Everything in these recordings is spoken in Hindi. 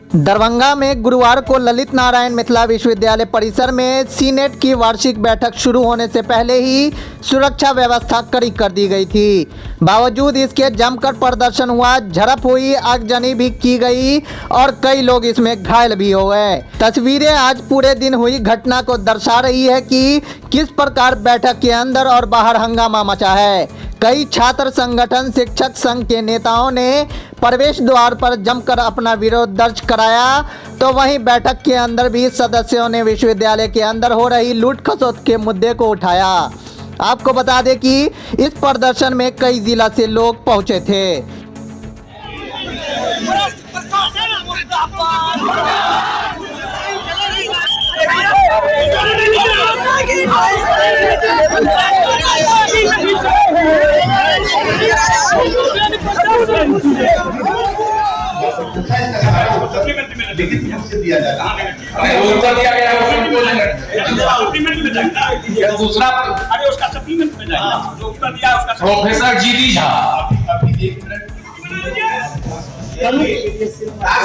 दरभंगा में गुरुवार को ललित नारायण मिथिला विश्वविद्यालय परिसर में सीनेट की वार्षिक बैठक शुरू होने से पहले ही सुरक्षा व्यवस्था कड़ी कर दी गई थी। बावजूद इसके जमकर प्रदर्शन हुआ, झड़प हुई, आगजनी भी की गई और कई लोग इसमें घायल भी हो गए। तस्वीरें आज पूरे दिन हुई घटना को दर्शा रही है कि किस प्रकार बैठक के अंदर और बाहर हंगामा मचा है। कई छात्र संगठन, शिक्षक संघ के नेताओं ने प्रवेश द्वार पर जमकर अपना विरोध दर्ज कराया, तो वहीं बैठक के अंदर भी सदस्यों ने विश्वविद्यालय के अंदर हो रही लूट खसोट के मुद्दे को उठाया। आपको बता दें कि इस प्रदर्शन में कई जिला से लोग पहुंचे थे। दिया जाता दूसरा अरे उसका सप्लीमेंट में जाएगा जो उत्तर दिया उसका प्रोफेसर जीडी झा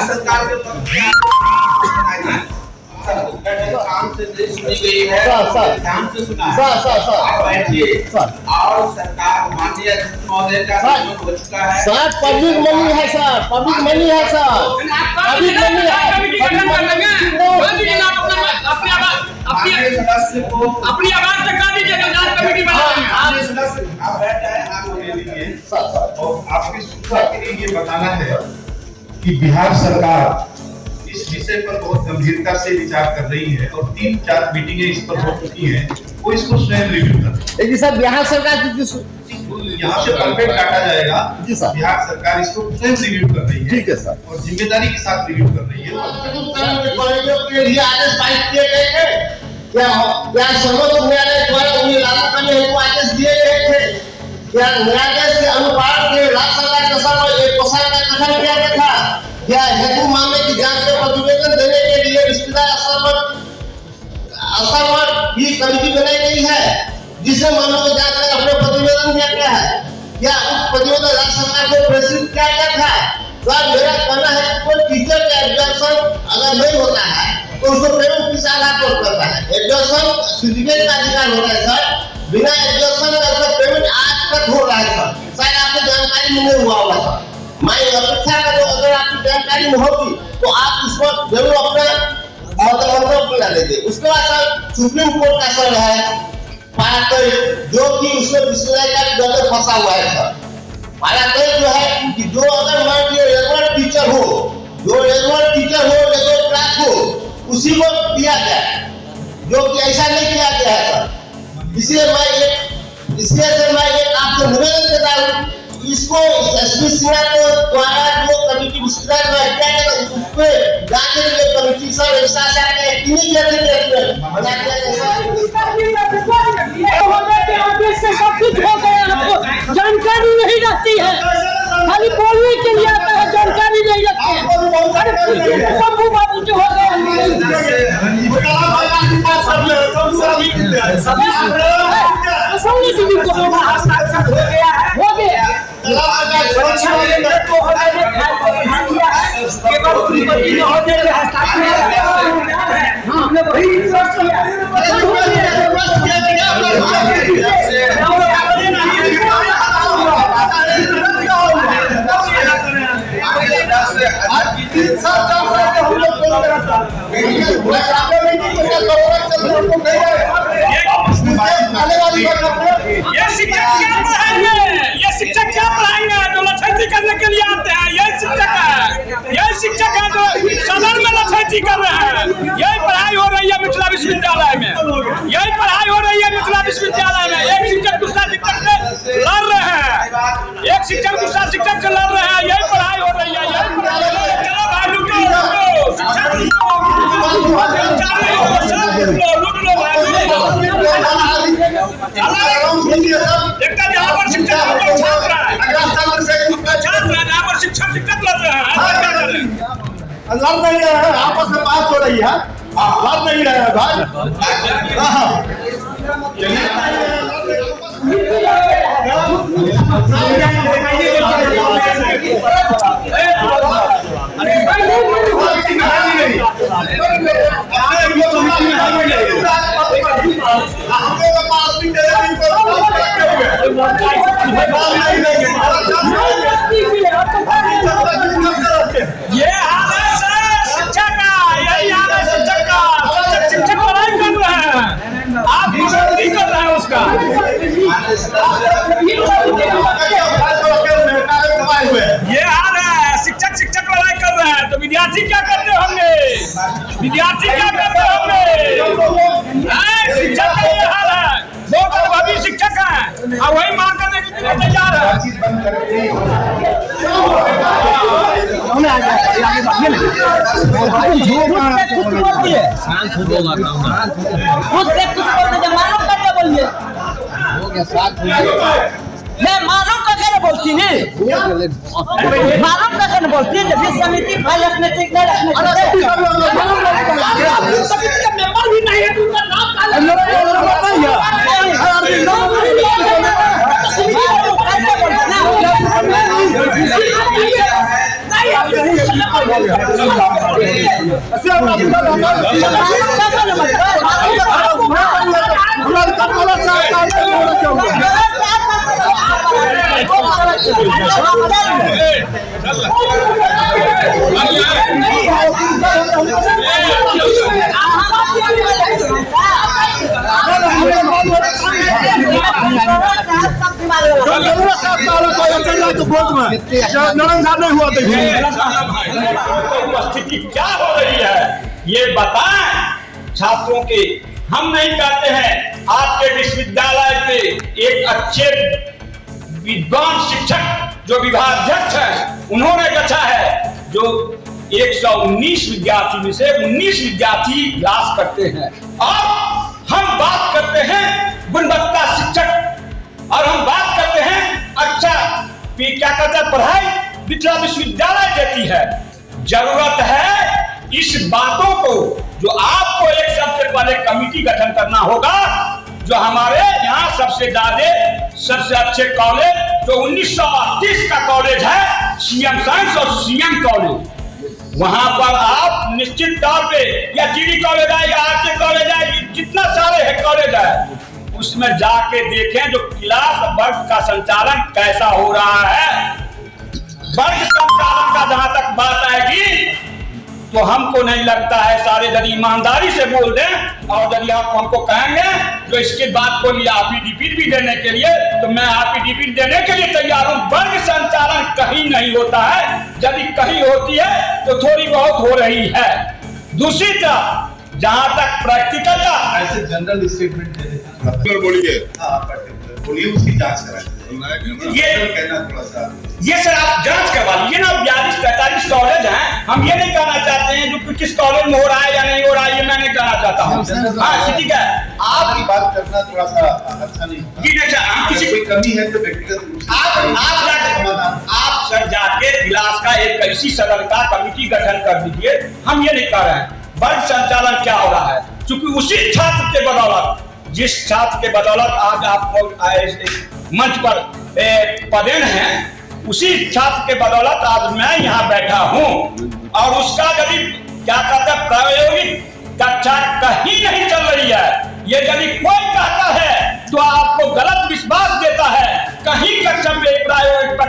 सरकार के काम से सुनी गई है ध्यान से सुना आप बैठिए और सरकार माननीय महोदय का सहयोग हो चुका है सर। पब्लिक मनी है सर, पब्लिक मनी है सर, पब्लिक मनी है। अपनी आवाज तक गा दीजिए जांच कमेटी बनाएंगे। आप बैठ जाए, आप ले लीजिए। और आपकी सुविधा के लिए ये बताना है कि बिहार सरकार इस विषय पर बहुत गंभीरता से विचार कर रही है और 3-4 मीटिंगें इस पर हो चुकी हैं। वो इसको स्वयं रिव्यू कर रही है। सर बिहार सरकार यहाँ से परफेक्ट काटा जाएगा। जी सर। बिहार सरकार इसको स्वयं रिव्यू कर रही है। ठीक है सर। और जिम्मेदारी के साथ रिव्यू कर रही है। कॉलेजों के लिए आदेश पारित किए गए थे क्या सर्वोच्च न्यायालय द्वारा उन्हें लागू करने हेतु आदेश दिए गए थे? क्या न्यायालय से अनुपालन के राज्य सरकार के साथ एक कोषागार का गठन किया गया था? क्या हेतु मामले की जांच में प्रतिवेदन देने के लिए विश्वविद्यालय स्तर पर भी कमेटी बनाई गई है जिसे मामले को जांच कर अपने प्रतिवेदन दिया गया है? क्या उस प्रतिवेदन राज्य सरकार को प्रेषित किया गया था? सर मेरा कहना है कि कोई टीचर का एग्जामिनेशन अगर नहीं होता है तो उसको पेमेंट किस आधार पर करता है? एग्जामिनेशन सर्टिफिकेट का अधिकार होता है सर। बिना एग्जामिनेशन का उसका पेमेंट आज तक हो रहा है सर। शायद आपको जानकारी नहीं हुआ होगा सर। मैं अपेक्षा करूँ अगर आपकी जानकारी में होगी तो आप इस पर जरूर अपना मतलब बना लीजिए। उसके बाद सर सुप्रीम कोर्ट का सर है जो कि उसमें विश्वविद्यालय का गलत फंसा हुआ है सर। पाराकल जो है कि जो अगर मान लीजिए रेगुलर टीचर हो, जो रेगुलर टीचर हो, रेगुलर क्लास हो, उसी को दिया जाए, जो कि ऐसा नहीं किया गया है सर। इसलिए मैं एक आपसे निवेदन करता हूँ, इसको एसपी सिन्हा को द्वारा जो कमेटी विश्वविद्यालय में किया गया उस पे जांच के लिए कमेटी सर ऐसा नहीं करते सब कुछ हो गया, आपको जानकारी नहीं रहती है, खाली बोलने के लिए आता है, जानकारी नहीं रहती है। शंभू बाबू जो हो गया ये शिक्षक क्या पढ़ाएंगे जो लठैती करने के लिए आते हैं? यही शिक्षक है जो सदन में लठैती कर रहे हैं। यही पढ़ाई हो रही है मिथिला विश्वविद्यालय में, यही पढ़ाई हो रही है मिथिला विश्वविद्यालय में। एक शिक्षक दूसरा शिक्षक से लड़ रहे हैं, एक शिक्षक दूसरा शिक्षक से लड़ रहे हैं, यही पढ़ाई हो रही है, यही पढ़ाई हो रही है। चलो भाई लूटो जहाँ पर शिक्षक शिक्षक लड़ रहे हैं, लड़ नहीं रहे हैं, आपस में बात हो रही है, लड़ नहीं रहे हैं भाई। क्या करते होंगे? विद्यार्थी क्या करते होंगे? शिक्षक का ये हाल है, बहुत अनुभवी शिक्षक हैं और वही मार करने के लिए तैयार है। बातचीत बंद करके मैं मालूम करके न बोलती नहीं, मालूम करके न बोलती जब ये समिति फाइल रखने ठीक नहीं रखने समिति का मेंबर भी नहीं है, उनका नाम उपस्थिति क्या हो रही है ये बताएं छात्रों के। हम नहीं कहते हैं, आपके विश्वविद्यालय के एक अच्छे विद्वान शिक्षक जो विभागाध्यक्ष हैं उन्होंने कहा है जो 119 विद्यार्थी में से 19 विद्यार्थी क्लास करते हैं। और हम बात करते हैं गुणवत्ता शिक्षक और हम बात करते हैं अच्छा क्या कहते हैं पढ़ाई मिथिला विश्वविद्यालय देती है। जरूरत है इस बातों को जो आपको एक सबसे पहले कमेटी गठन करना होगा। जो हमारे यहाँ सबसे ज्यादा सबसे अच्छे कॉलेज जो 1938 का कॉलेज है सीएम साइंस और सीएम कॉलेज, वहां पर आप निश्चित तौर पे या जीडी कॉलेज है या आरके कॉलेज है, जितना सारे है कॉलेज है उसमें जाके देखें जो क्लास वर्ग का संचालन कैसा हो रहा है। वर्ग संचालन का जहां तक बात आएगी तो हमको नहीं लगता है सारे यदि ईमानदारी से बोल दें और यदि आप हमको कहेंगे जो इसके बाद को लिए एफिडेविट भी देने के लिए तो मैं एफिडेविट देने के लिए तैयार हूं। वर्ग संचालन कहीं नहीं होता है, यदि कहीं होती है तो थोड़ी बहुत हो रही है। दूसरी तरफ जहां तक प्रैक्टिकल का ऐसे जनरल स्टेटमेंट दे देते बोलिए, बोलिए उसकी जांच कराएं। ये कहना थोड़ा सा ये सर आप जांच करवा लीजिए ना। 42-43 कॉलेज हैं, हम ये नहीं कहना चाहते हैं जो किस कॉलेज में हो रहा है या नहीं हो रहा है, ये मैं नहीं कहना चाहता हूँ। हाँ ठीक है, आपकी बात करना थोड़ा सा अच्छा नहीं होगा। हम किसी कोई कमी है तो व्यक्तिगत आप सर जाके क्लास का एक ऐसी सदन का कमेटी गठन कर दीजिए। हम ये नहीं कह रहे हैं वर्ग संचालन क्या हो रहा है, क्योंकि उसी छात्र के बदौलत जिस छात्र के बदौलत आज आप मंच पर पदेन हैं उसी छात्र के बदौलत आज मैं यहाँ बैठा हूँ। और उसका यदि क्या कहते हैं प्रायोगिक कक्षा कहीं नहीं चल रही है, ये यदि कोई कहता है तो आपको गलत विश्वास देता है। कहीं कक्षा में प्रायोगिक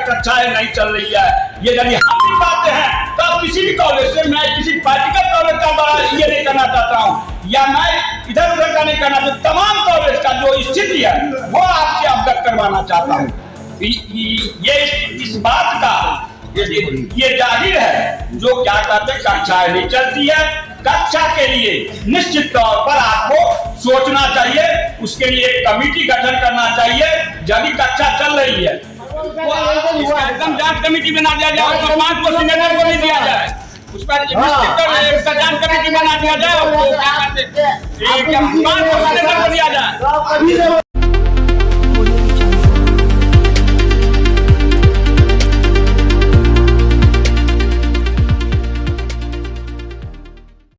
कक्षाएं नहीं चल रही है। ये यदि हम भी पाते हैं तो किसी भी कॉलेज से, मैं किसी पार्टिकल कॉलेज का बड़ा ये नहीं करना चाहता हूँ या मैं इधर उधर का नहीं करना चाहता, तमाम कॉलेज का जो स्थिति है वो आपसे अवगत करवाना चाहता हूँ। ये इस बात का ये जाहिर है जो क्या कहते हैं कक्षाएं नहीं चलती है। कक्षा के लिए निश्चित तौर पर आपको सोचना चाहिए, उसके लिए एक कमेटी गठन करना चाहिए। यदि कक्षा चल रही है तो एकदम जांच कमेटी बना दिया जाए, उसको 5 को सीनेटर को नहीं दिया जाए, उस पर जांच कमेटी बना दिया जाए, 5 को सीनेटर को दिया जाए।